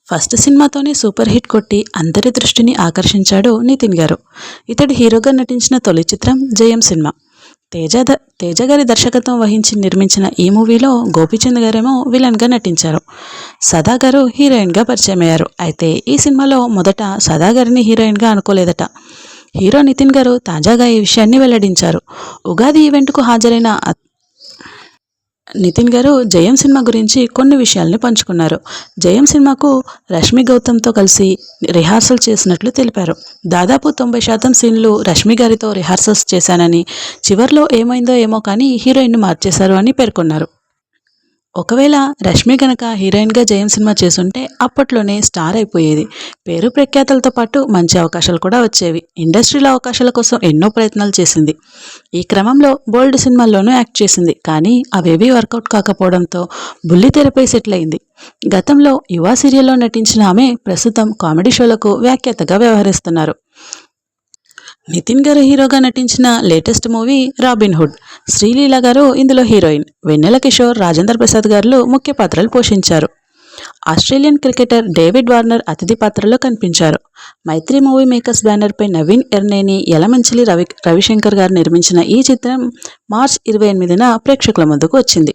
First సినిమాతోనే super hit కొట్టి అందరి దృష్టిని ఆకర్షించాడు నితిన్ గారు. ఇతడు హీరోగా నటించిన తొలి చిత్రం జయం సినిమా. తేజ గారి దర్శకత్వం వహించి నిర్మించిన ఈ మూవీలో గోపీచంద్ గారేమో విలన్గా నటించారు. సదా గారు హీరోయిన్గా పరిచయం అయ్యారు. అయితే ఈ సినిమాలో మొదట సదా గారిని హీరోయిన్గా అనుకోలేదట. హీరో నితిన్ గారు తాజాగా ఈ విషయాన్ని వెల్లడించారు. ఉగాది ఈవెంట్కు హాజరైన నితిన్ గారు జయం సినిమా గురించి కొన్ని విషయాల్ని పంచుకున్నారు. జయం సినిమాకు రష్మి గౌతమ్తో కలిసి రిహార్సల్ చేసినట్లు తెలిపారు. దాదాపు 90% సీన్లు రష్మి గారితో రిహార్సల్స్ చేశానని, చివర్లో ఏమైందో ఏమో కానీ హీరోయిన్ను మార్చేశారు అని పేర్కొన్నారు. ఒకవేళ రష్మి గనక హీరోయిన్గా జయం సినిమా చేసుంటే అప్పట్లోనే స్టార్ అయిపోయేది. పేరు ప్రఖ్యాతలతో పాటు మంచి అవకాశాలు కూడా వచ్చేవి. ఇండస్ట్రీలో అవకాశాల కోసం ఎన్నో ప్రయత్నాలు చేసింది. ఈ క్రమంలో బోల్డ్ సినిమాల్లోనూ యాక్ట్ చేసింది. కానీ అవేవీ వర్కౌట్ కాకపోవడంతో బుల్లితెరపై సెటిల్ అయింది. గతంలో యువ సీరియల్లో నటించిన ఆమె ప్రస్తుతం కామెడీ షోలకు వ్యాఖ్యాతగా వ్యవహరిస్తున్నారు. నితిన్ గారు హీరోగా నటించిన latest movie robin hood. Sreeleela గారు ఇందులో హీరోయిన్. వెన్నెల కిషోర్, రాజేంద్ర ప్రసాద్ గారు ముఖ్య పాత్రలు పోషించారు. ఆస్ట్రేలియన్ క్రికెటర్ డేవిడ్ వార్నర్ అతిథి పాత్రలో కనిపించారు. మైత్రి మూవీ మేకర్స్ బ్యానర్పై నవీన్ ఎర్నేని, యలమంచిలి రవిశంకర్ గారు నిర్మించిన ఈ చిత్రం మార్చి 28న ప్రేక్షకుల ముందుకు వచ్చింది.